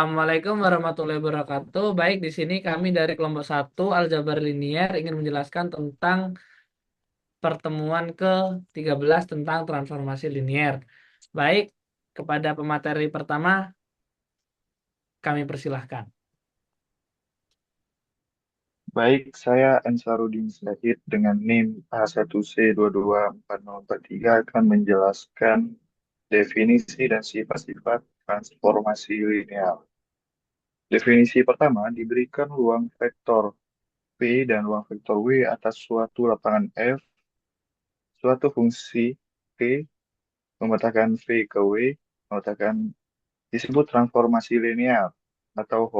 Assalamualaikum warahmatullahi wabarakatuh. Baik, di sini kami dari kelompok satu Aljabar Linier ingin menjelaskan tentang pertemuan ke-13 tentang transformasi linier. Baik, kepada pemateri pertama kami persilahkan. Baik, saya Ansarudin Zahid dengan NIM A1C224043 akan menjelaskan definisi dan sifat-sifat transformasi linear. Definisi pertama, diberikan ruang vektor P dan ruang vektor W atas suatu lapangan F, suatu fungsi P memetakan V ke W, memetakan disebut transformasi linear atau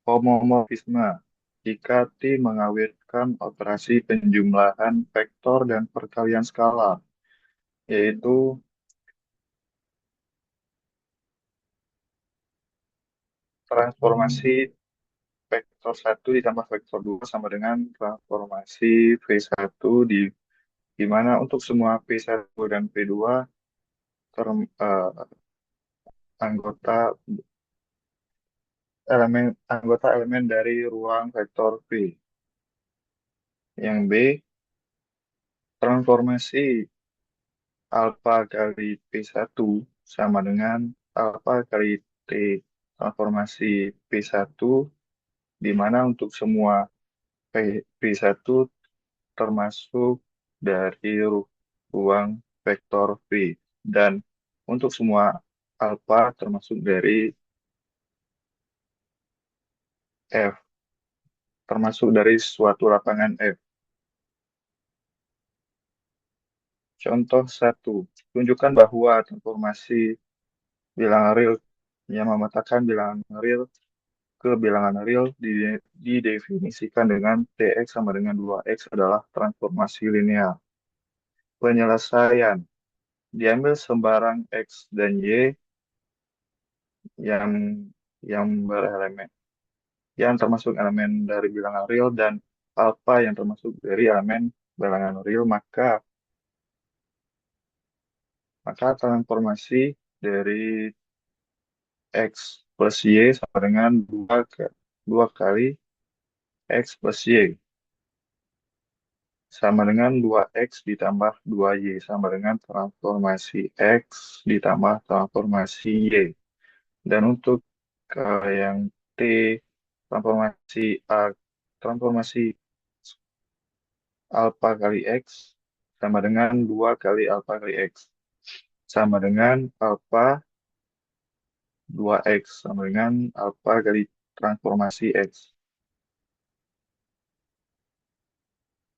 homomorfisme jika T mengawetkan operasi penjumlahan vektor dan perkalian skalar, yaitu transformasi vektor satu ditambah vektor 2 sama dengan transformasi V1 di mana untuk semua P1 dan P2 term, eh, anggota elemen dari ruang vektor V. Yang B, transformasi alfa kali P1 sama dengan alfa kali T transformasi P1 di mana untuk semua P1 termasuk dari ruang vektor V dan untuk semua alfa termasuk dari F, termasuk dari suatu lapangan F. Contoh satu, tunjukkan bahwa transformasi bilangan real yang memetakan bilangan real ke bilangan real didefinisikan dengan Tx sama dengan 2x adalah transformasi linear. Penyelesaian diambil sembarang x dan y yang berelemen yang termasuk elemen dari bilangan real dan alfa yang termasuk dari elemen bilangan real maka transformasi dari x plus y sama dengan 2 kali x plus y sama dengan 2x ditambah 2y sama dengan transformasi x ditambah transformasi y. Dan untuk yang T transformasi A transformasi alfa kali X sama dengan 2 kali alfa kali X sama dengan alfa 2X sama dengan alfa kali transformasi X.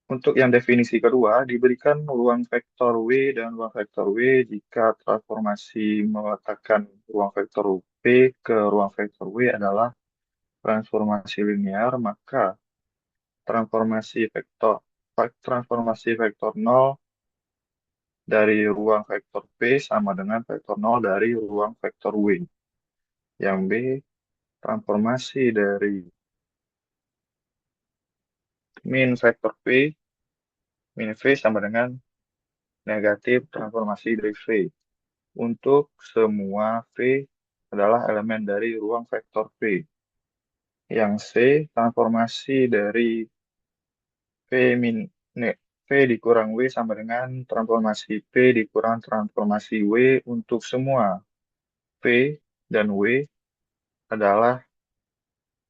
Untuk yang definisi kedua, diberikan ruang vektor W dan ruang vektor W jika transformasi meletakkan ruang vektor P ke ruang vektor W adalah transformasi linear, maka transformasi vektor transformasi vektor 0 dari ruang vektor P sama dengan vektor 0 dari ruang vektor W. Yang B, transformasi dari min vektor P, min V sama dengan negatif transformasi dari V. Untuk semua V adalah elemen dari ruang vektor P. Yang C, transformasi dari V min V dikurang W sama dengan transformasi P dikurang transformasi W untuk semua V dan W adalah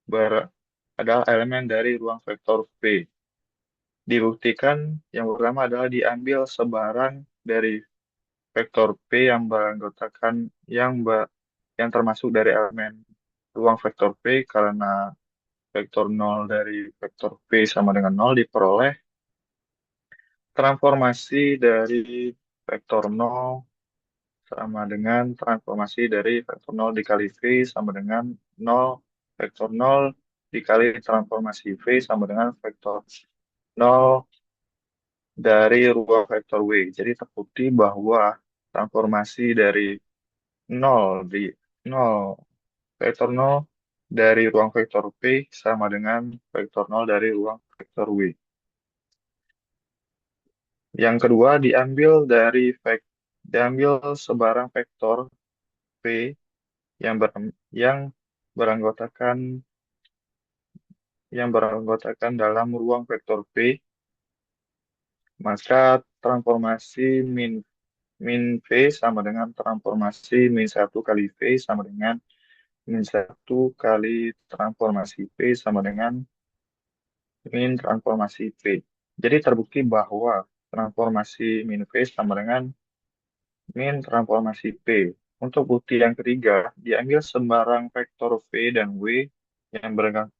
ber, adalah elemen dari ruang vektor V. Dibuktikan yang pertama adalah diambil sebarang dari vektor P yang beranggotakan yang termasuk dari elemen ruang vektor P karena vektor 0 dari vektor P sama dengan 0 diperoleh transformasi dari vektor 0 sama dengan transformasi dari vektor 0 dikali V sama dengan 0 vektor 0 dikali transformasi V sama dengan vektor 0 dari ruang vektor W. Jadi terbukti bahwa transformasi dari 0 di 0 vektor 0 dari ruang vektor P sama dengan vektor 0 dari ruang vektor W. Yang kedua diambil sebarang vektor P yang beranggotakan beranggotakan dalam ruang vektor V, maka transformasi min V sama dengan transformasi min satu kali V sama dengan min satu kali transformasi V sama dengan min transformasi V. Jadi terbukti bahwa transformasi min V sama dengan min transformasi P. Untuk bukti yang ketiga, diambil sembarang vektor V dan W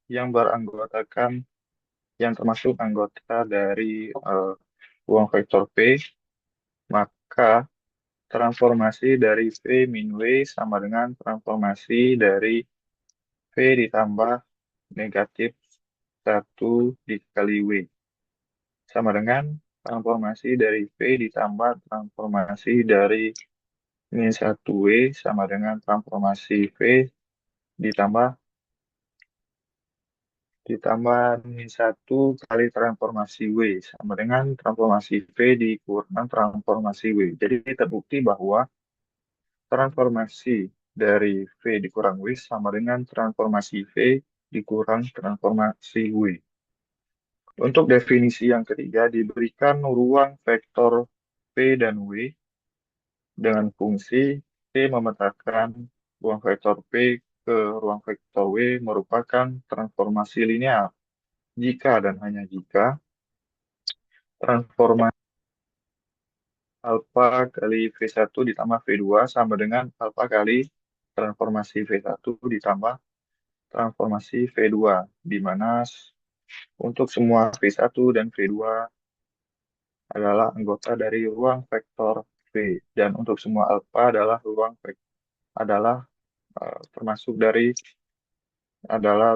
yang beranggotakan yang termasuk anggota dari ruang vektor P, maka transformasi dari V min W sama dengan transformasi dari V ditambah negatif satu dikali W. Sama dengan transformasi dari V ditambah transformasi dari min satu W sama dengan transformasi V ditambah ditambah min satu kali transformasi W sama dengan transformasi V dikurang transformasi W. Jadi terbukti bahwa transformasi dari V dikurang W sama dengan transformasi V dikurang transformasi W. Untuk definisi yang ketiga, diberikan ruang vektor V dan W dengan fungsi P memetakan ruang vektor P ke ruang vektor W merupakan transformasi linear. Jika dan hanya jika transformasi alfa kali V1 ditambah V2 sama dengan alfa kali transformasi V1 ditambah transformasi V2, di mana untuk semua V1 dan V2 adalah anggota dari ruang vektor V, dan untuk semua alfa adalah adalah termasuk adalah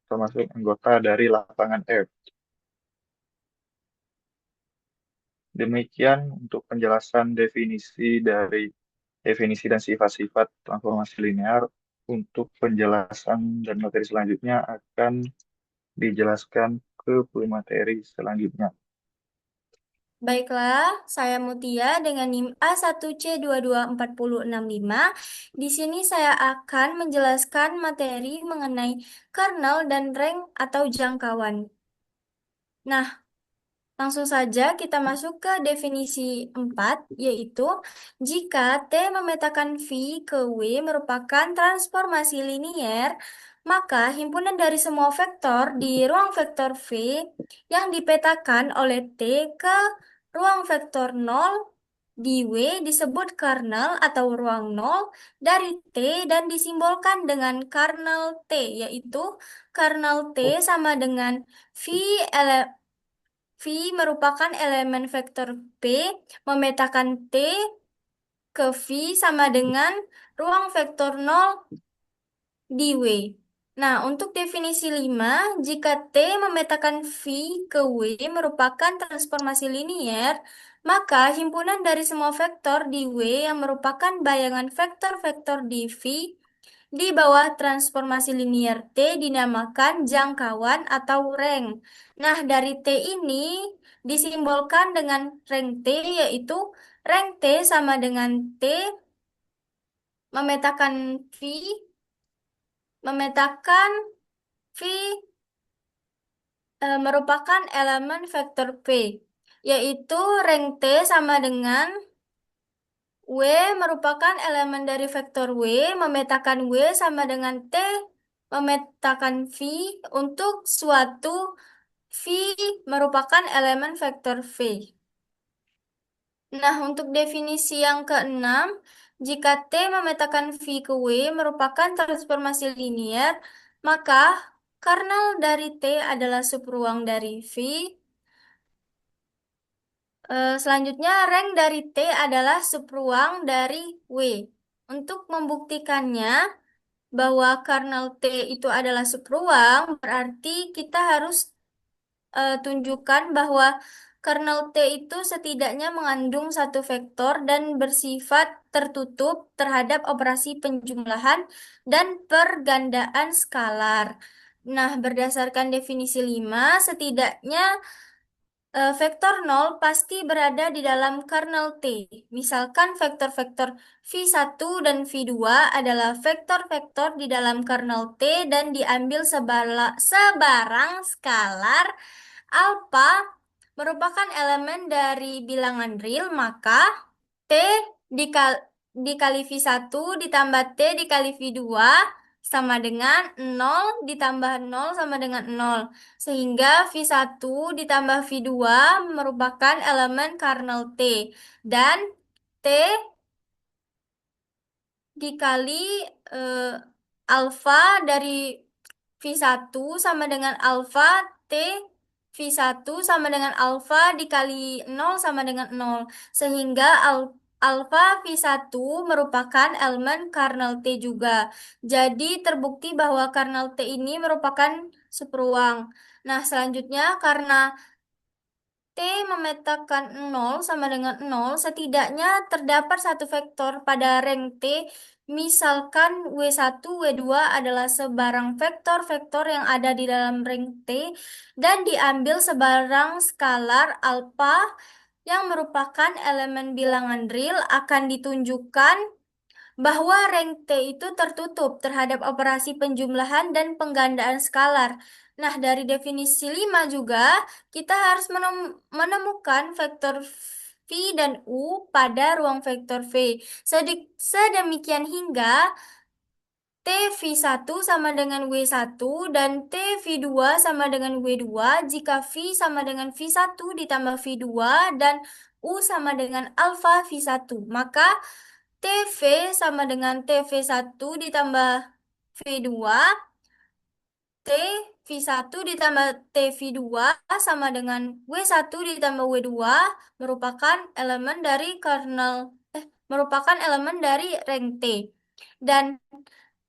termasuk anggota dari lapangan F. Demikian untuk penjelasan definisi dan sifat-sifat transformasi linear. Untuk penjelasan dan materi selanjutnya akan dijelaskan ke materi selanjutnya. Baiklah, saya Mutia dengan NIM A1C22465. Di sini saya akan menjelaskan materi mengenai kernel dan rank atau jangkauan. Nah, langsung saja kita masuk ke definisi 4, yaitu jika T memetakan V ke W merupakan transformasi linier, maka himpunan dari semua vektor di ruang vektor V yang dipetakan oleh T ke ruang vektor 0 di W disebut kernel atau ruang 0 dari T dan disimbolkan dengan kernel T, yaitu kernel T sama dengan V V merupakan elemen vektor P memetakan T ke V sama dengan ruang vektor 0 di W. Nah, untuk definisi 5, jika T memetakan V ke W merupakan transformasi linier, maka himpunan dari semua vektor di W yang merupakan bayangan vektor-vektor di V di bawah transformasi linier T dinamakan jangkauan atau rank. Nah, dari T ini disimbolkan dengan rank T, yaitu rank T sama dengan T memetakan V, memetakan V merupakan elemen vektor P, yaitu rank T sama dengan W merupakan elemen dari vektor W, memetakan W sama dengan T, memetakan V untuk suatu V merupakan elemen vektor V. Nah, untuk definisi yang keenam, jika T memetakan V ke W merupakan transformasi linier, maka kernel dari T adalah subruang dari V. Selanjutnya, rank dari T adalah subruang dari W. Untuk membuktikannya bahwa kernel T itu adalah subruang, berarti kita harus tunjukkan bahwa kernel T itu setidaknya mengandung satu vektor dan bersifat tertutup terhadap operasi penjumlahan dan pergandaan skalar. Nah, berdasarkan definisi 5, setidaknya vektor nol pasti berada di dalam kernel T. Misalkan vektor-vektor V1 dan V2 adalah vektor-vektor di dalam kernel T dan diambil sebarang skalar alfa merupakan elemen dari bilangan real, maka T dikali, dikali V1 ditambah T dikali V2 sama dengan 0 ditambah 0 sama dengan 0. Sehingga V1 ditambah V2 merupakan elemen kernel T. Dan T dikali eh, alfa dari V1 sama dengan alfa T V1 sama dengan alfa dikali 0 sama dengan 0. Sehingga alfa V1 merupakan elemen kernel T juga. Jadi terbukti bahwa kernel T ini merupakan superuang. Nah, selanjutnya karena T memetakan 0 sama dengan 0, setidaknya terdapat satu vektor pada rank T, misalkan W1, W2 adalah sebarang vektor-vektor yang ada di dalam rank T, dan diambil sebarang skalar alfa yang merupakan elemen bilangan real akan ditunjukkan bahwa rank T itu tertutup terhadap operasi penjumlahan dan penggandaan skalar. Nah, dari definisi 5 juga, kita harus menemukan vektor V dan U pada ruang vektor V. Sedemikian hingga T V1 sama dengan W1 dan T V2 sama dengan W2 jika V sama dengan V1 ditambah V2 dan U sama dengan alfa V1. Maka TV sama dengan TV1 ditambah V2, T V1 ditambah TV2 sama dengan W1 ditambah W2 merupakan elemen dari merupakan elemen dari rank T. Dan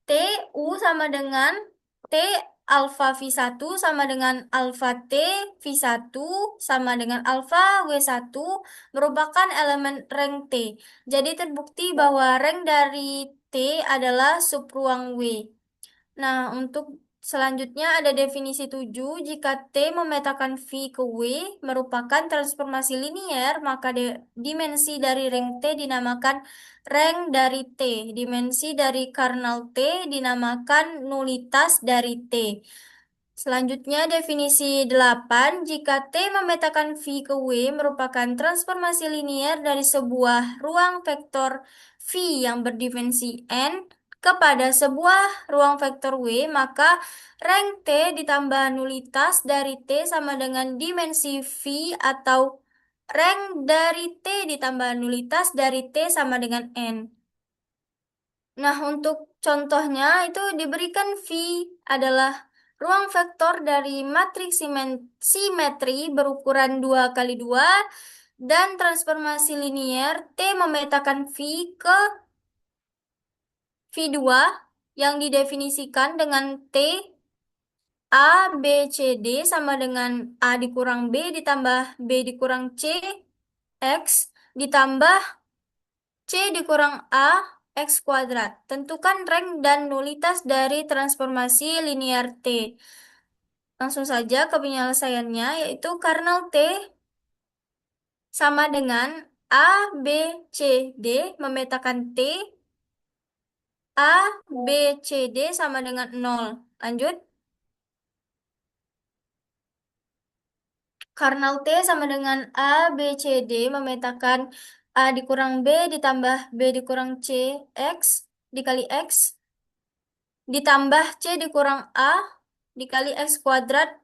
T U sama dengan T alfa V1 sama dengan alfa T V1 sama dengan alfa W1 merupakan elemen rank T. Jadi terbukti bahwa rank dari T adalah subruang W. Nah, untuk selanjutnya ada definisi 7. Jika T memetakan V ke W merupakan transformasi linier, maka dimensi dari rank T dinamakan rank dari T. Dimensi dari kernel T dinamakan nulitas dari T. Selanjutnya definisi 8, jika T memetakan V ke W merupakan transformasi linier dari sebuah ruang vektor V yang berdimensi N kepada sebuah ruang vektor W, maka rank T ditambah nulitas dari T sama dengan dimensi V atau rank dari T ditambah nulitas dari T sama dengan N. Nah, untuk contohnya itu diberikan V adalah ruang vektor dari matriks simetri berukuran 2 kali 2 dan transformasi linier T memetakan V ke V2 yang didefinisikan dengan T A, B, C, D sama dengan A dikurang B ditambah B dikurang C, X ditambah C dikurang A, X kuadrat. Tentukan rank dan nulitas dari transformasi linear T. Langsung saja ke penyelesaiannya, yaitu kernel T sama dengan A, B, C, D memetakan T, A, B, C, D sama dengan 0. Lanjut. Kernel T sama dengan A, B, C, D memetakan A dikurang B ditambah B dikurang C, X dikali X ditambah C dikurang A dikali X kuadrat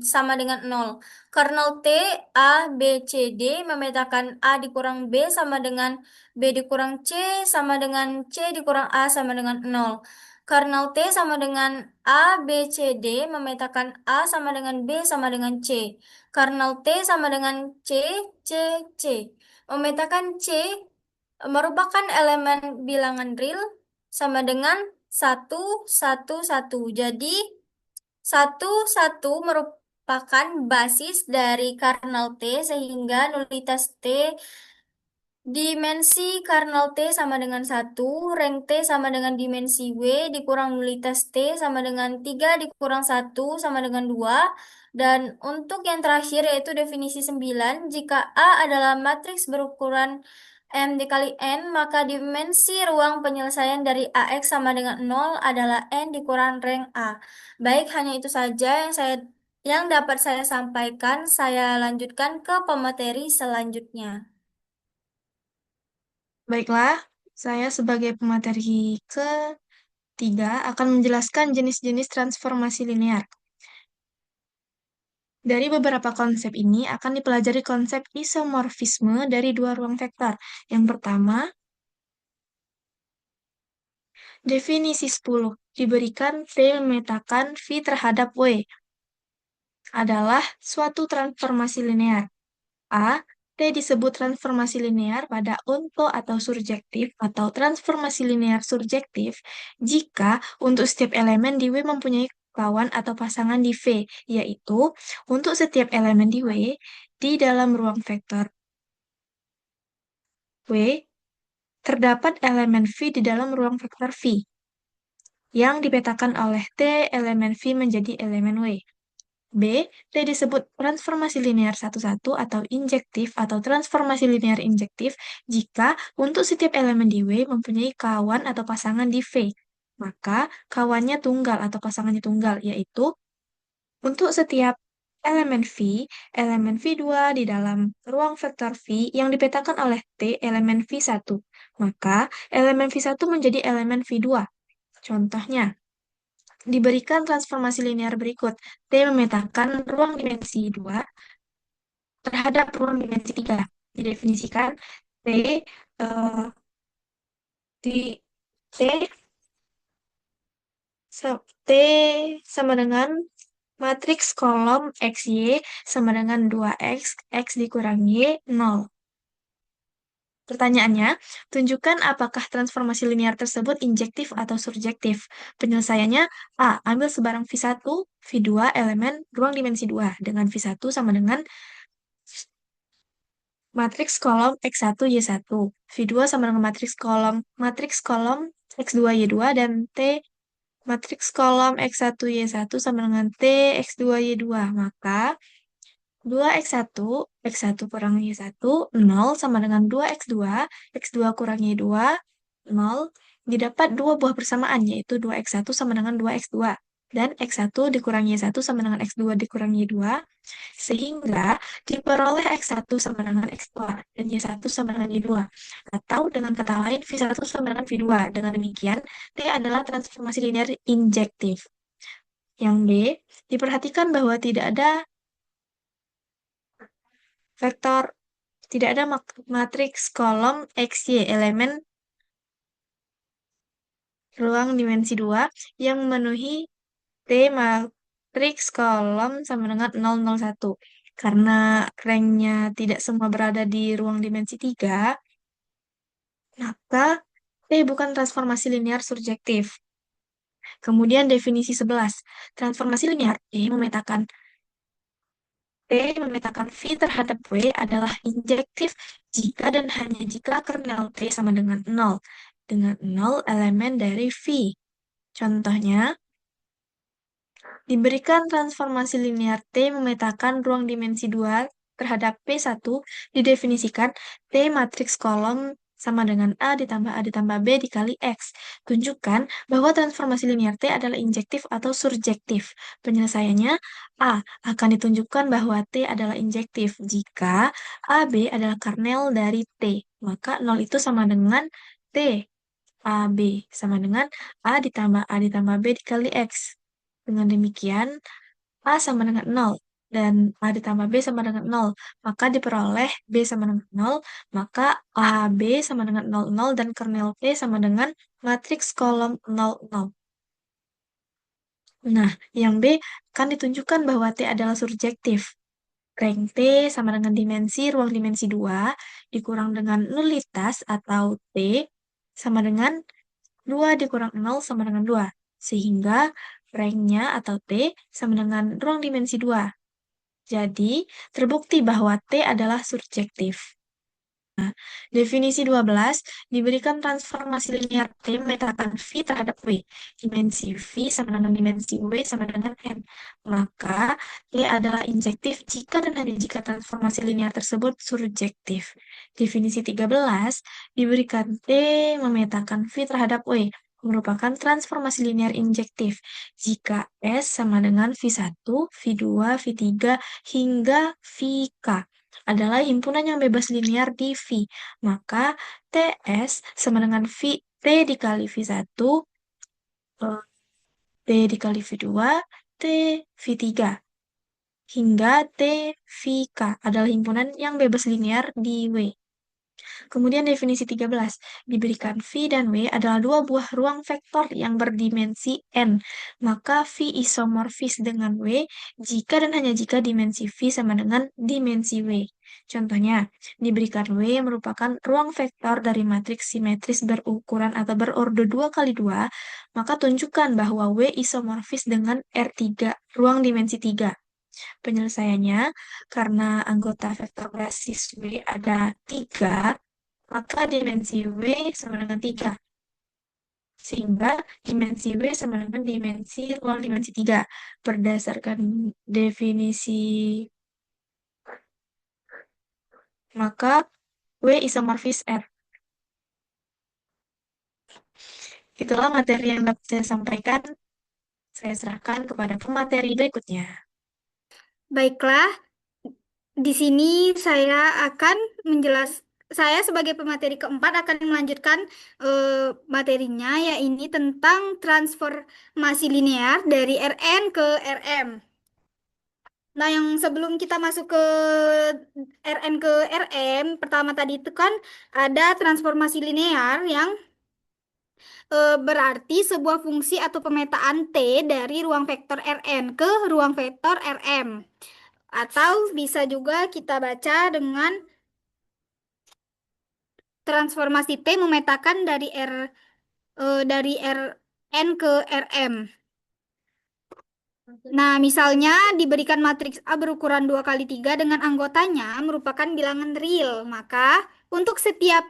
sama dengan 0. Kernel T, A, B, C, D memetakan A dikurang B sama dengan B dikurang C sama dengan C dikurang A sama dengan 0. Kernel T sama dengan A, B, C, D memetakan A sama dengan B sama dengan C. Kernel T sama dengan C, C, C. Memetakan C merupakan elemen bilangan real sama dengan 1, 1, 1. Jadi, 1, 1 merupakan basis dari kernel T sehingga nulitas T Dimensi kernel T sama dengan 1, rank T sama dengan dimensi W dikurang nulitas T sama dengan 3 dikurang 1 sama dengan 2. Dan untuk yang terakhir yaitu definisi 9, jika A adalah matriks berukuran M dikali N, maka dimensi ruang penyelesaian dari AX sama dengan 0 adalah N dikurang rank A. Baik, hanya itu saja yang dapat saya sampaikan. Saya lanjutkan ke pemateri selanjutnya. Baiklah, saya sebagai pemateri ketiga akan menjelaskan jenis-jenis transformasi linear. Dari beberapa konsep ini akan dipelajari konsep isomorfisme dari dua ruang vektor. Yang pertama, definisi 10. Diberikan T memetakan V terhadap W adalah suatu transformasi linear. A. T disebut transformasi linear pada onto atau surjektif atau transformasi linear surjektif jika untuk setiap elemen di W mempunyai kawan atau pasangan di V, yaitu untuk setiap elemen di W di dalam ruang vektor W terdapat elemen V di dalam ruang vektor V yang dipetakan oleh T elemen V menjadi elemen W. B. T disebut transformasi linear satu-satu atau injektif atau transformasi linear injektif jika untuk setiap elemen di W mempunyai kawan atau pasangan di V. Maka kawannya tunggal atau pasangannya tunggal, yaitu untuk setiap elemen V2 di dalam ruang vektor V yang dipetakan oleh T elemen V1. Maka elemen V1 menjadi elemen V2. Contohnya, diberikan transformasi linear berikut. T memetakan ruang dimensi 2 terhadap ruang dimensi 3. Didefinisikan T eh, di T T sama dengan matriks kolom XY sama dengan 2X, X dikurang Y, 0. Pertanyaannya, tunjukkan apakah transformasi linear tersebut injektif atau surjektif. Penyelesaiannya, A. Ambil sebarang V1, V2 elemen ruang dimensi 2 dengan V1 sama dengan matriks kolom X1, Y1. V2 sama dengan matriks kolom X2, Y2 dan T matriks kolom X1, Y1 sama dengan T X2, Y2. Maka 2x1, x1 kurang y1, 0 sama dengan 2x2, x2 kurang y2, 0. Didapat dua buah persamaan, yaitu 2x1 sama dengan 2x2. Dan x1 dikurang y1 sama dengan x2 dikurang y2, sehingga diperoleh x1 sama dengan x2 dan y1 sama dengan y2. Atau dengan kata lain, v1 sama dengan v2. Dengan demikian, T adalah transformasi linear injektif. Yang B, diperhatikan bahwa vektor tidak ada matriks kolom XY elemen ruang dimensi 2 yang memenuhi T matriks kolom sama dengan 001. Karena ranknya tidak semua berada di ruang dimensi 3, maka T bukan transformasi linear surjektif. Kemudian definisi 11. Transformasi linear T memetakan V terhadap W adalah injektif jika dan hanya jika kernel T sama dengan 0. Dengan 0 elemen dari V. Contohnya, diberikan transformasi linear T memetakan ruang dimensi 2 terhadap P1, didefinisikan T matriks kolom sama dengan A ditambah B dikali X. Tunjukkan bahwa transformasi linear T adalah injektif atau surjektif. Penyelesaiannya, A akan ditunjukkan bahwa T adalah injektif jika AB adalah kernel dari T. Maka 0 itu sama dengan T. AB sama dengan A ditambah B dikali X. Dengan demikian, A sama dengan 0 dan A ditambah B sama dengan 0. Maka diperoleh B sama dengan 0, maka AB sama dengan 0, 0 dan kernel T sama dengan matriks kolom 0, 0. Nah, yang B kan ditunjukkan bahwa T adalah surjektif. Rank T sama dengan dimensi ruang dimensi 2 dikurang dengan nulitas atau T sama dengan 2 dikurang 0 sama dengan 2. Sehingga ranknya atau T sama dengan ruang dimensi 2. Jadi, terbukti bahwa T adalah surjektif. Definisi 12, diberikan transformasi linear T memetakan V terhadap W. Dimensi V sama dengan dimensi W sama dengan N. Maka T adalah injektif jika dan hanya jika transformasi linear tersebut surjektif. Definisi 13, diberikan T memetakan V terhadap W merupakan transformasi linear injektif jika S sama dengan V1, V2, V3, hingga VK adalah himpunan yang bebas linear di V. Maka TS sama dengan T dikali V1, T dikali V2, T V3, hingga T VK adalah himpunan yang bebas linear di W. Kemudian definisi 13, diberikan V dan W adalah dua buah ruang vektor yang berdimensi N. Maka V isomorfis dengan W jika dan hanya jika dimensi V sama dengan dimensi W. Contohnya, diberikan W merupakan ruang vektor dari matriks simetris berukuran atau berordo 2 kali 2, maka tunjukkan bahwa W isomorfis dengan R3, ruang dimensi 3. Penyelesaiannya, karena anggota vektor basis W ada 3, maka dimensi W sama dengan 3. Sehingga dimensi W sama dengan dimensi ruang dimensi 3. Berdasarkan definisi, maka W isomorfis R. Itulah materi yang dapat saya sampaikan. Saya serahkan kepada pemateri berikutnya. Baiklah, di sini saya sebagai pemateri keempat akan melanjutkan materinya, yaitu tentang transformasi linear dari Rn ke Rm. Nah, yang sebelum kita masuk ke Rn ke Rm, pertama tadi itu kan ada transformasi linear yang berarti sebuah fungsi atau pemetaan T dari ruang vektor Rn ke ruang vektor Rm. Atau bisa juga kita baca dengan transformasi T memetakan dari Rn ke Rm. Nah, misalnya diberikan matriks A berukuran 2 kali 3 dengan anggotanya merupakan bilangan real, maka untuk setiap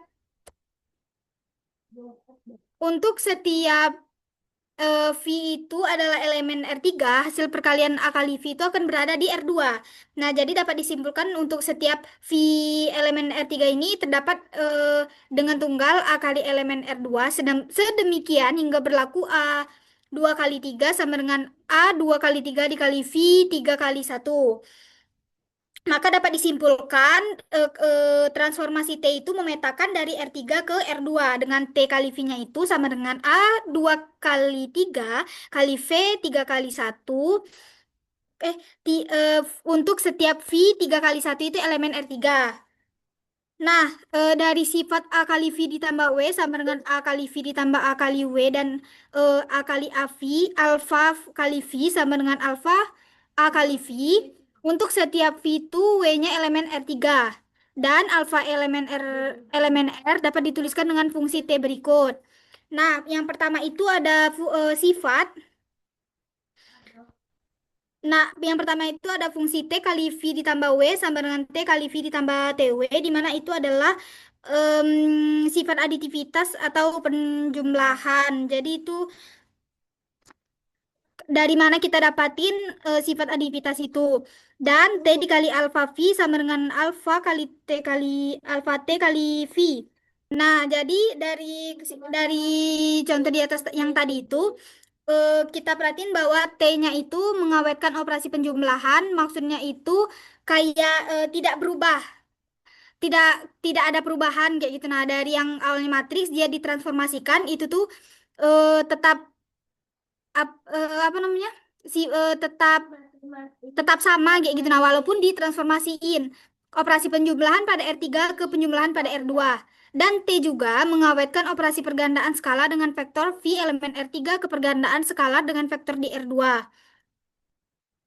V itu adalah elemen R3, hasil perkalian A kali V itu akan berada di R2. Nah, jadi dapat disimpulkan untuk setiap V elemen R3 ini terdapat dengan tunggal A kali elemen R2, sedemikian hingga berlaku A 2 kali 3 sama dengan A 2 kali 3 dikali V 3 kali 1. Maka dapat disimpulkan transformasi T itu memetakan dari R3 ke R2 dengan T kali V-nya itu sama dengan A 2 kali 3 kali V 3 kali 1. Untuk setiap V 3 kali 1 itu elemen R3. Nah, dari sifat A kali V ditambah W sama dengan A kali V ditambah A kali W dan A kali AV, alfa kali V sama dengan alfa A kali V. Untuk setiap V itu W-nya elemen R3. Dan alfa elemen R dapat dituliskan dengan fungsi T berikut. Nah, yang pertama itu ada sifat. Nah, yang pertama itu ada fungsi T kali V ditambah W sama dengan T kali V ditambah TW, di mana itu adalah sifat aditivitas atau penjumlahan. Jadi itu dari mana kita dapatin sifat aditivitas itu. Dan T dikali alfa V sama dengan alfa kali T kali alfa T kali V. Nah, jadi dari contoh di atas yang tadi itu, kita perhatiin bahwa T-nya itu mengawetkan operasi penjumlahan, maksudnya itu kayak tidak berubah, tidak tidak ada perubahan kayak gitu. Nah, dari yang awalnya matriks dia ditransformasikan itu tuh tetap apa namanya tetap sama kayak gitu. Nah, walaupun ditransformasiin operasi penjumlahan pada R3 ke penjumlahan pada R2. Dan T juga mengawetkan operasi pergandaan skala dengan vektor V elemen R3 ke pergandaan skala dengan vektor di R2.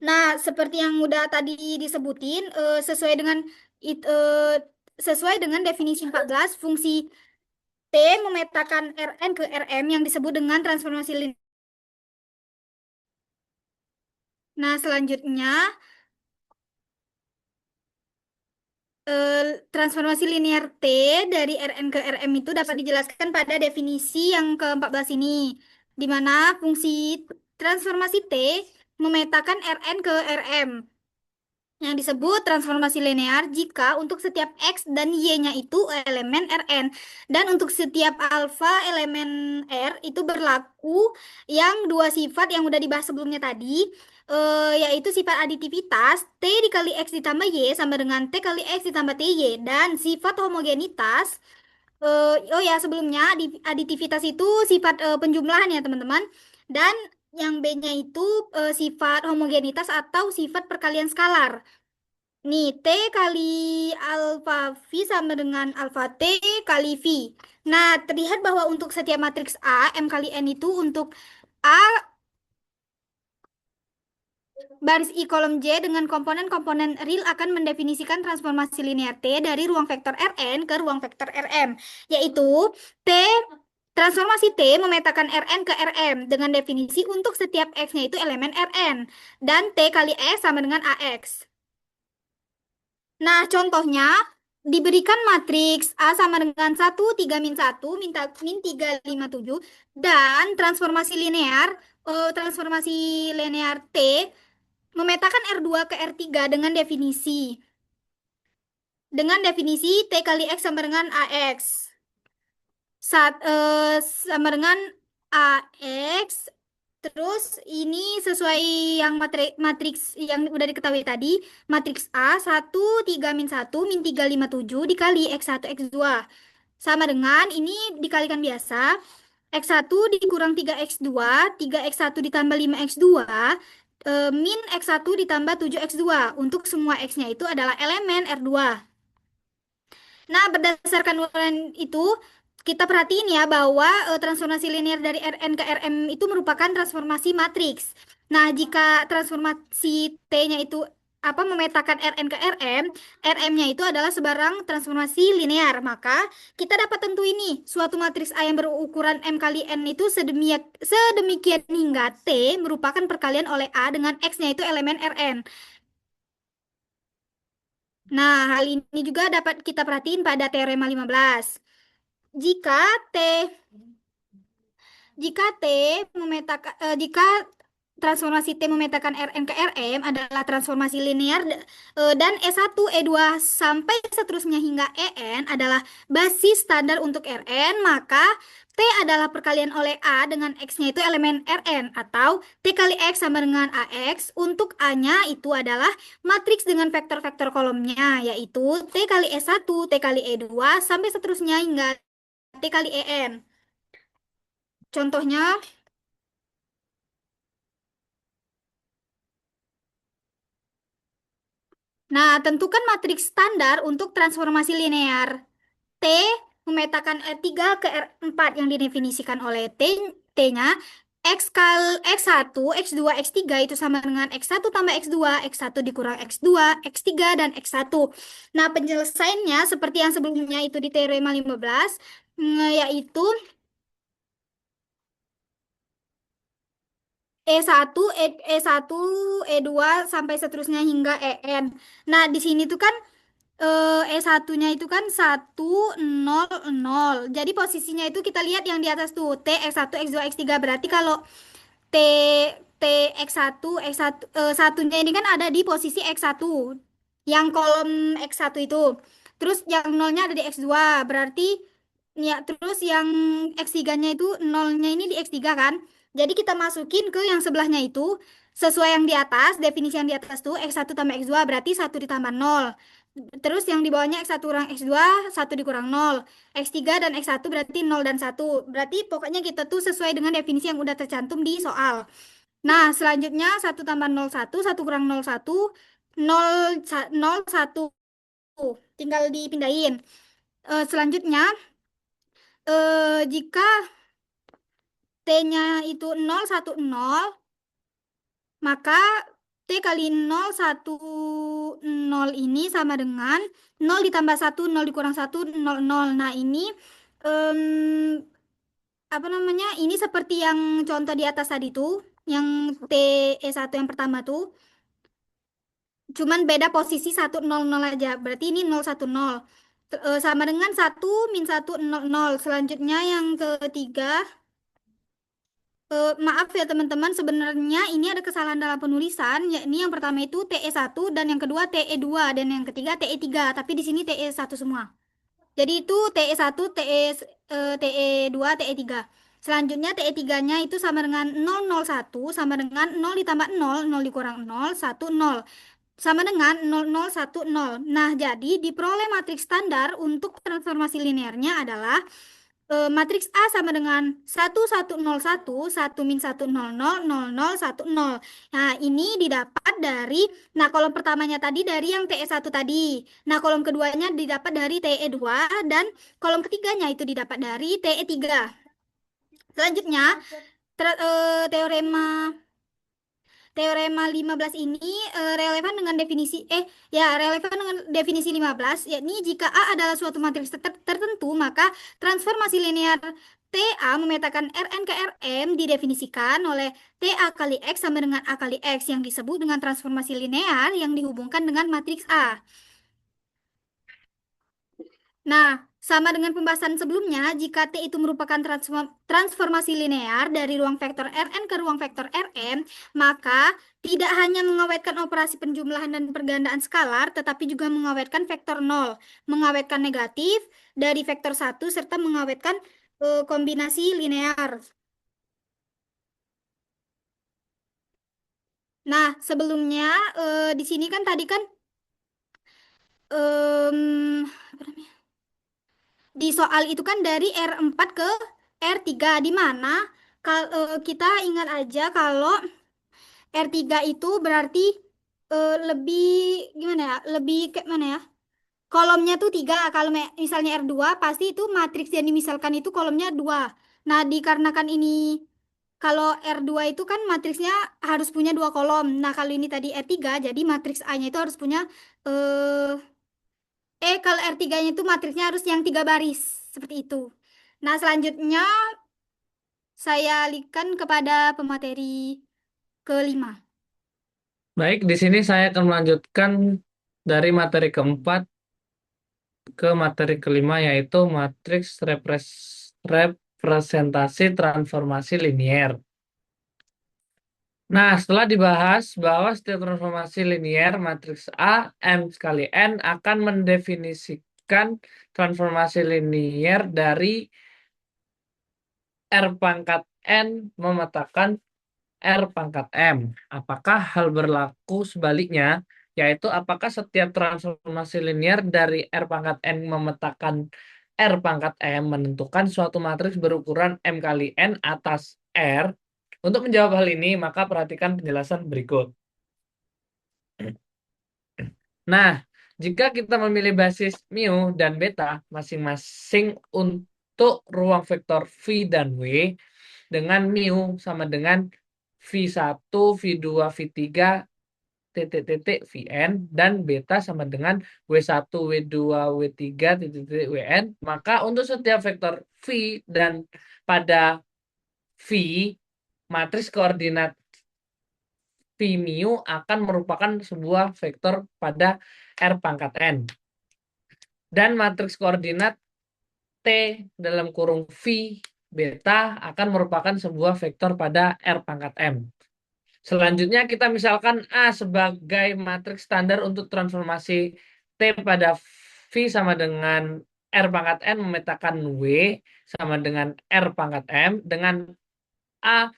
Nah, seperti yang udah tadi disebutin, sesuai dengan definisi 14, fungsi T memetakan Rn ke Rm yang disebut dengan transformasi linear. Nah, selanjutnya Transformasi linear T dari Rn ke Rm itu dapat dijelaskan pada definisi yang ke-14 ini, di mana fungsi transformasi T memetakan Rn ke Rm, yang disebut transformasi linear jika untuk setiap X dan Y-nya itu elemen Rn, dan untuk setiap alfa elemen R itu berlaku yang dua sifat yang udah dibahas sebelumnya tadi, yaitu sifat aditivitas T dikali X ditambah Y sama dengan T kali X ditambah TY, dan sifat homogenitas. Oh ya, sebelumnya aditivitas itu sifat penjumlahan ya teman-teman, dan yang B-nya itu sifat homogenitas atau sifat perkalian skalar. Nih, T kali alfa V sama dengan alfa T kali V. Nah, terlihat bahwa untuk setiap matriks A, M kali N itu untuk A baris I kolom J dengan komponen-komponen real akan mendefinisikan transformasi linear T dari ruang vektor Rn ke ruang vektor Rm, yaitu T transformasi T memetakan Rn ke Rm dengan definisi untuk setiap X-nya itu elemen Rn, dan T kali X sama dengan AX. Nah, contohnya diberikan matriks A sama dengan 1, 3, min 1, min 3, 5, 7, dan transformasi linear T memetakan R2 ke R3 dengan definisi T kali X sama dengan AX. Sama dengan AX. Terus ini sesuai yang matriks yang udah diketahui tadi, matriks A 1, 3, min 1, min 3, 5, 7 dikali X1, X2. Sama dengan ini dikalikan biasa, X1 dikurang 3X2, 3X1 ditambah 5X2, min X1 ditambah 7X2. Untuk semua X-nya itu adalah elemen R2. Nah, berdasarkan uraian itu, kita perhatiin ya bahwa transformasi linear dari Rn ke Rm itu merupakan transformasi matriks. Nah, jika transformasi T-nya itu memetakan Rn ke Rm, Rm-nya itu adalah sebarang transformasi linear, maka kita dapat tentu ini suatu matriks A yang berukuran M kali N itu sedemikian hingga T merupakan perkalian oleh A dengan X-nya itu elemen Rn. Nah, hal ini juga dapat kita perhatiin pada teorema 15. Jika T jika T memetakan jika transformasi T memetakan Rn ke Rm adalah transformasi linear, dan E1, E2 sampai seterusnya hingga En adalah basis standar untuk Rn, maka T adalah perkalian oleh A dengan X-nya itu elemen Rn, atau T kali X sama dengan AX. Untuk A-nya itu adalah matriks dengan vektor-vektor kolomnya, yaitu T kali E1, T kali E2 sampai seterusnya hingga T kali En. Contohnya, nah, tentukan matriks standar untuk transformasi linear. T memetakan R3 ke R4 yang didefinisikan oleh T-nya X1, X2, X3 itu sama dengan X1 tambah X2, X1 dikurang X2, X3, dan X1. Nah, penyelesaiannya seperti yang sebelumnya itu di teorema 15, yaitu E1, E1, E2 sampai seterusnya hingga En. Nah, di sini tuh kan E1-nya itu kan 1, 0, 0. Jadi posisinya itu kita lihat yang di atas tuh T, X1, X2, X3. Berarti kalau T T X1, X1 satunya ini kan ada di posisi X1. Yang kolom X1 itu. Terus yang nolnya ada di X2. Berarti ya, terus yang X3-nya itu nolnya ini di X3 kan. Jadi kita masukin ke yang sebelahnya itu sesuai yang di atas, definisi yang di atas tuh X1 tambah X2 berarti 1 ditambah 0. Terus yang di bawahnya X1 kurang X2, 1 dikurang 0. X3 dan X1 berarti 0 dan 1. Berarti pokoknya kita tuh sesuai dengan definisi yang udah tercantum di soal. Nah, selanjutnya 1 tambah 0, 1, 1 kurang 0, 1, 0, 0, 1. Tinggal dipindahin. Selanjutnya, jika T-nya itu 0, 1, 0, maka T kali 0, 1, 0 ini sama dengan 0 ditambah 1, 0 dikurang 1, 0, 0. Nah, ini ini seperti yang contoh di atas tadi tuh, yang T E1 yang pertama tuh. Cuman beda posisi 1, 0, 0 aja. Berarti ini 0, 1, 0. Sama dengan 1, min 1, 0, 0. Selanjutnya yang ketiga, maaf ya teman-teman, sebenarnya ini ada kesalahan dalam penulisan, yakni yang pertama itu TE1 dan yang kedua TE2 dan yang ketiga TE3, tapi di sini TE1 semua. Jadi itu TE1, TE2, TE3. Selanjutnya TE3-nya itu sama dengan 001 sama dengan 0 ditambah 0, 0 dikurang 0, 1, 0. Sama dengan 0010. Nah, jadi diperoleh matriks standar untuk transformasi linearnya adalah matriks A sama dengan 1101, 1 min 1, 00, 00, 1, 0. Nah, ini didapat dari, nah kolom pertamanya tadi dari yang TE1 tadi. Nah, kolom keduanya didapat dari TE2 dan kolom ketiganya itu didapat dari TE3. Selanjutnya, teorema Teorema 15 ini relevan dengan relevan dengan definisi 15, yakni jika A adalah suatu matriks tertentu, maka transformasi linear TA memetakan Rn ke Rm didefinisikan oleh TA kali X sama dengan A kali X yang disebut dengan transformasi linear yang dihubungkan dengan matriks A. Nah, sama dengan pembahasan sebelumnya, jika T itu merupakan transformasi linear dari ruang vektor Rn ke ruang vektor Rm, maka tidak hanya mengawetkan operasi penjumlahan dan pergandaan skalar, tetapi juga mengawetkan vektor 0, mengawetkan negatif dari vektor 1, serta mengawetkan kombinasi linear. Nah, sebelumnya di sini kan tadi kan apa namanya? Di soal itu kan dari R4 ke R3, di mana kita ingat aja kalau R3 itu berarti lebih gimana ya? Lebih kayak mana ya? Kolomnya tuh 3. Kalau misalnya R2 pasti itu matriks yang dimisalkan itu kolomnya 2. Nah, dikarenakan ini kalau R2 itu kan matriksnya harus punya 2 kolom. Nah, kalau ini tadi R3 jadi matriks A-nya itu harus punya eh kalau R3-nya itu matriksnya harus yang 3 baris seperti itu. Nah, selanjutnya saya alihkan kepada pemateri kelima. Baik, di sini saya akan melanjutkan dari materi keempat ke materi kelima, yaitu matriks representasi transformasi linier. Nah, setelah dibahas bahwa setiap transformasi linier matriks A, M sekali N akan mendefinisikan transformasi linier dari R pangkat N memetakan R pangkat M. Apakah hal berlaku sebaliknya? Yaitu apakah setiap transformasi linier dari R pangkat N memetakan R pangkat M menentukan suatu matriks berukuran M kali N atas R? Untuk menjawab hal ini, maka perhatikan penjelasan berikut. Nah, jika kita memilih basis mu dan beta masing-masing untuk ruang vektor V dan W, dengan mu sama dengan V1, V2, V3, titik-titik Vn, dan beta sama dengan W1, W2, W3, titik-titik Wn, maka untuk setiap vektor V dan pada V, matriks koordinat V mu akan merupakan sebuah vektor pada R pangkat N. Dan matriks koordinat T dalam kurung V beta akan merupakan sebuah vektor pada R pangkat M. Selanjutnya kita misalkan A sebagai matriks standar untuk transformasi T pada V sama dengan R pangkat N memetakan W sama dengan R pangkat M dengan A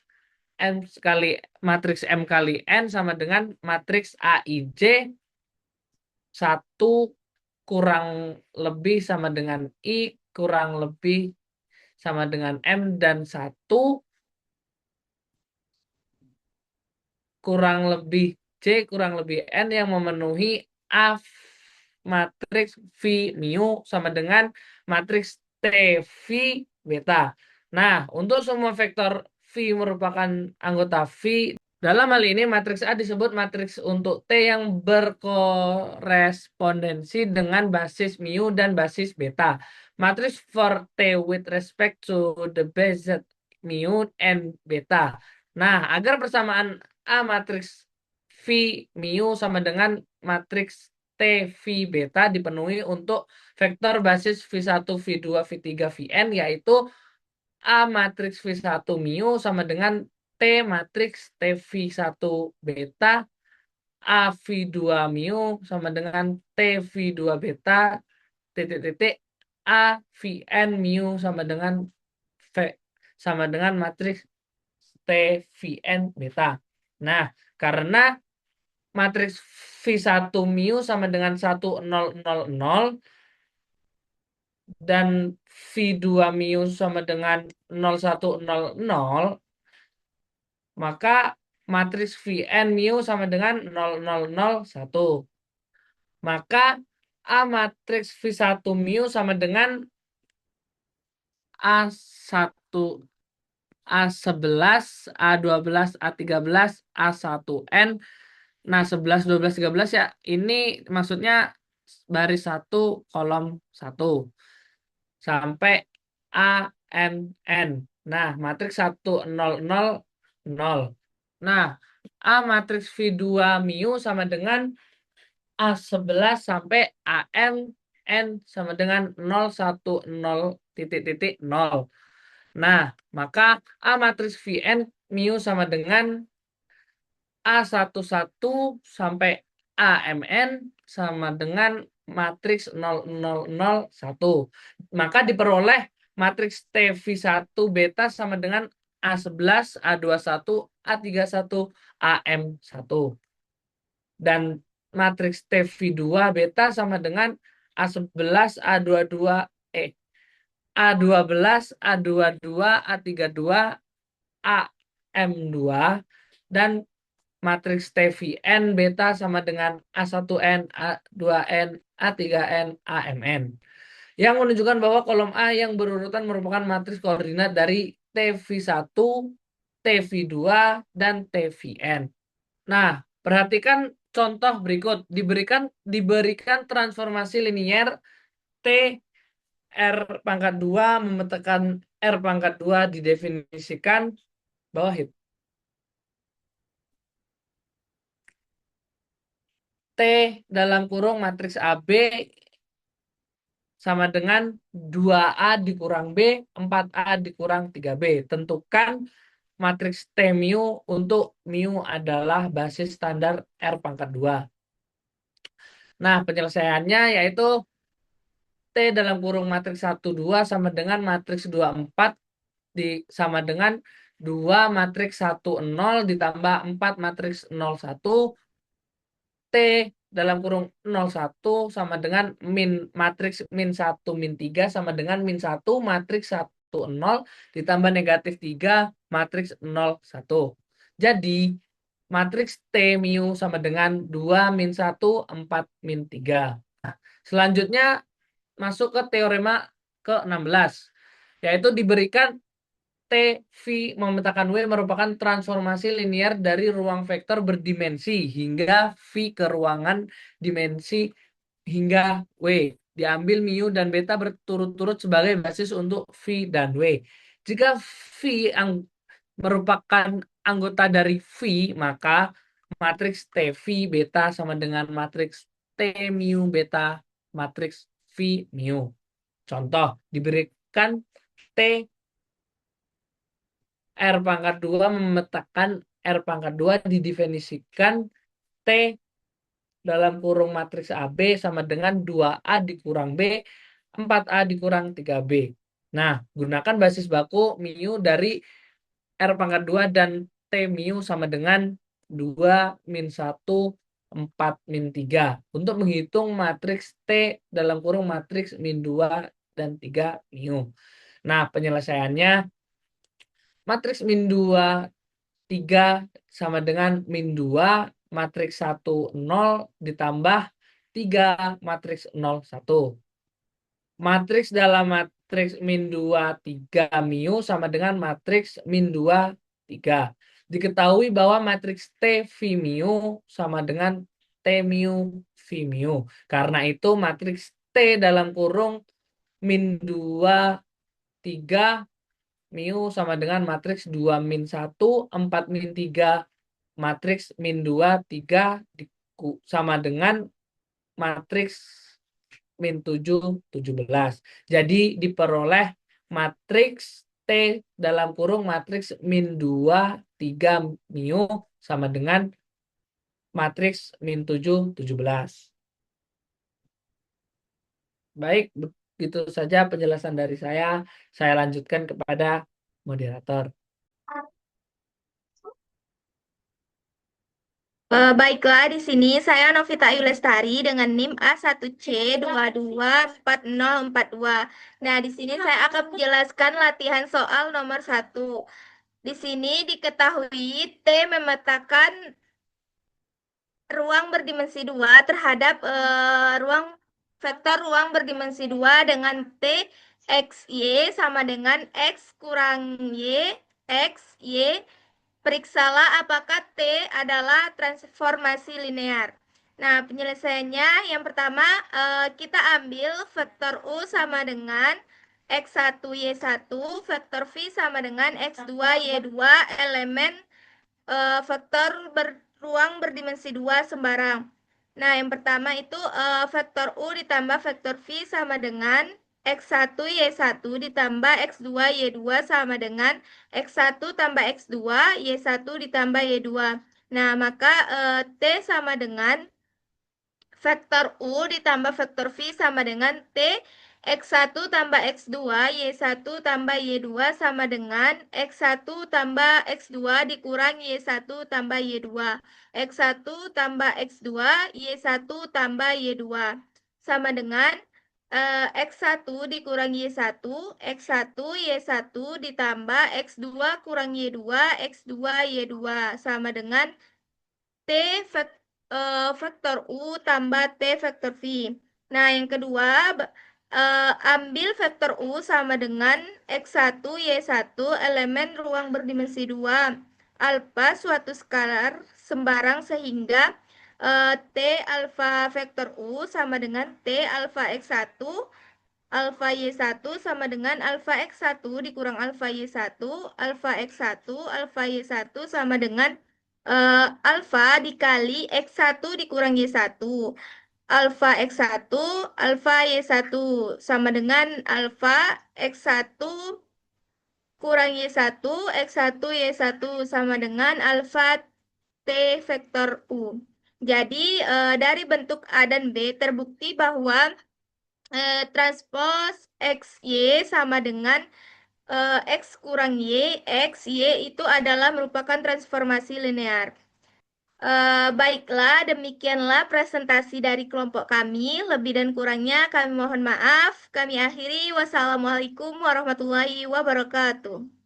matriks M kali N sama dengan matriks AIJ 1 kurang lebih sama dengan I kurang lebih sama dengan M dan 1 kurang lebih J kurang lebih N yang memenuhi A matriks V mu sama dengan matriks T V beta. Nah, untuk semua vektor V merupakan anggota V, dalam hal ini matriks A disebut matriks untuk T yang berkorespondensi dengan basis mu dan basis beta. Matriks for T with respect to the basis mu and beta. Nah, agar persamaan A matriks V mu sama dengan matriks T V beta dipenuhi untuk vektor basis V1, V2, V3, Vn, yaitu A matriks V1 mu sama dengan T matriks TV1 beta, A V2 mu sama dengan T V2 beta, titik-titik A Vn mu sama dengan V sama dengan matriks T Vn beta. Nah, karena matriks V1 mu sama dengan 1000 dan V2 mu sama dengan 0100, maka matriks Vn mu sama dengan 0001. Maka A matriks V1 mu sama dengan A1, A11, A12, A13, A1N. Nah, 11, 12, 13 ya. Ini maksudnya baris 1, kolom 1. Sampai ANN. Nah, matriks 1000. Nah, A matriks V2 mu sama dengan A11 sampai AN N sama dengan 010 . Nah, maka A matriks Vn mu sama dengan A11 sampai AMN sama dengan matriks 0001. Maka diperoleh matriks TV1 beta sama dengan A11, A21, A31, AM1. Dan matriks TV2 beta sama dengan A11, A22, A12, A22, A32, AM2, dan matriks TVN beta sama dengan A1N, A2N, A3N, AMN. Yang menunjukkan bahwa kolom A yang berurutan merupakan matriks koordinat dari TV1, TV2, dan TVN. Nah, perhatikan contoh berikut. Diberikan transformasi linier T R pangkat 2 memetakan R pangkat 2 didefinisikan bawah itu. T dalam kurung matriks AB sama dengan 2A dikurang B, 4A dikurang 3B. Tentukan matriks T mu untuk mu adalah basis standar R pangkat 2. Nah, penyelesaiannya yaitu T dalam kurung matriks 1, 2 sama dengan matriks 2, 4 sama dengan 2 matriks 1, 0 ditambah 4 matriks 0, 1. T dalam kurung 01 sama dengan matriks min 1 min 3 sama dengan min 1 matriks 1 0 ditambah negatif 3 matriks 0 1. Jadi matriks T mu sama dengan 2 min 1 4 min 3. Nah, selanjutnya masuk ke teorema ke-16, yaitu diberikan T V memetakan W merupakan transformasi linier dari ruang vektor berdimensi hingga V ke ruangan dimensi hingga W. Diambil mu dan beta berturut-turut sebagai basis untuk V dan W. Jika V merupakan anggota dari V, maka matriks TV beta sama dengan matriks T mu beta matriks V mu. Contoh, diberikan T R pangkat 2 memetakan R pangkat 2 didefinisikan T dalam kurung matriks AB sama dengan 2A dikurang B, 4A dikurang 3B. Nah, gunakan basis baku mu dari R pangkat 2 dan T mu sama dengan 2 min 1, 4 min 3 untuk menghitung matriks T dalam kurung matriks min 2 dan 3 mu. Nah, penyelesaiannya matriks min 2, 3 sama dengan min 2 matriks 1, 0 ditambah 3 matriks 0, 1. Matriks dalam matriks min 2, 3 mu sama dengan matriks min 2, 3. Diketahui bahwa matriks T V mu sama dengan T mu V mu. Karena itu matriks T dalam kurung min 2, 3 mu sama dengan matriks 2 min 1, 4 min 3, matriks min 2, 3 sama dengan matriks min 7, 17. Jadi diperoleh matriks T dalam kurung matriks min 2, 3 mu sama dengan matriks min 7, 17. Baik, begitu saja penjelasan dari saya. Saya lanjutkan kepada moderator. Baiklah, di sini saya Novita Ayu Lestari dengan NIM A1C224042. Nah, di sini saya akan menjelaskan latihan soal nomor 1. Di sini diketahui T memetakan ruang berdimensi 2 terhadap vektor ruang berdimensi 2 dengan T X Y sama dengan X kurang Y X Y. Periksalah apakah T adalah transformasi linear. Nah, penyelesaiannya yang pertama kita ambil vektor U sama dengan X1 Y1, vektor V sama dengan X2 Y2, elemen vektor ruang berdimensi 2 sembarang. Nah, yang pertama itu vektor U ditambah vektor V sama dengan X1 Y1 ditambah X2 Y2 sama dengan X1 tambah X2 Y1 ditambah Y2. Nah, maka T sama dengan vektor U ditambah vektor V sama dengan T X1 tambah X2 Y1 tambah Y2 sama dengan X1 tambah X2 dikurang Y1 tambah Y2. X1 tambah X2 Y1 tambah Y2 sama dengan X1 dikurang Y1, X1 Y1 ditambah X2 kurang Y2, X2 Y2 sama dengan T vektor U tambah T vektor V. Nah, yang kedua, ambil vektor U sama dengan X1, Y1, elemen ruang berdimensi 2. Alfa suatu skalar sembarang sehingga T alfa vektor U sama dengan T alfa X1, alfa Y1 sama dengan alfa X1 dikurang alfa Y1, alfa X1, alfa Y1 sama dengan alfa dikali X1 dikurang Y1. Alfa X1, alfa Y1 sama dengan alfa X1 kurang Y1, X1 Y1 sama dengan alfa T vektor U. Jadi dari bentuk A dan B terbukti bahwa transpos XY sama dengan X kurang Y, X, Y itu adalah merupakan transformasi linear. Baiklah, demikianlah presentasi dari kelompok kami. Lebih dan kurangnya kami mohon maaf. Kami akhiri. Wassalamualaikum warahmatullahi wabarakatuh.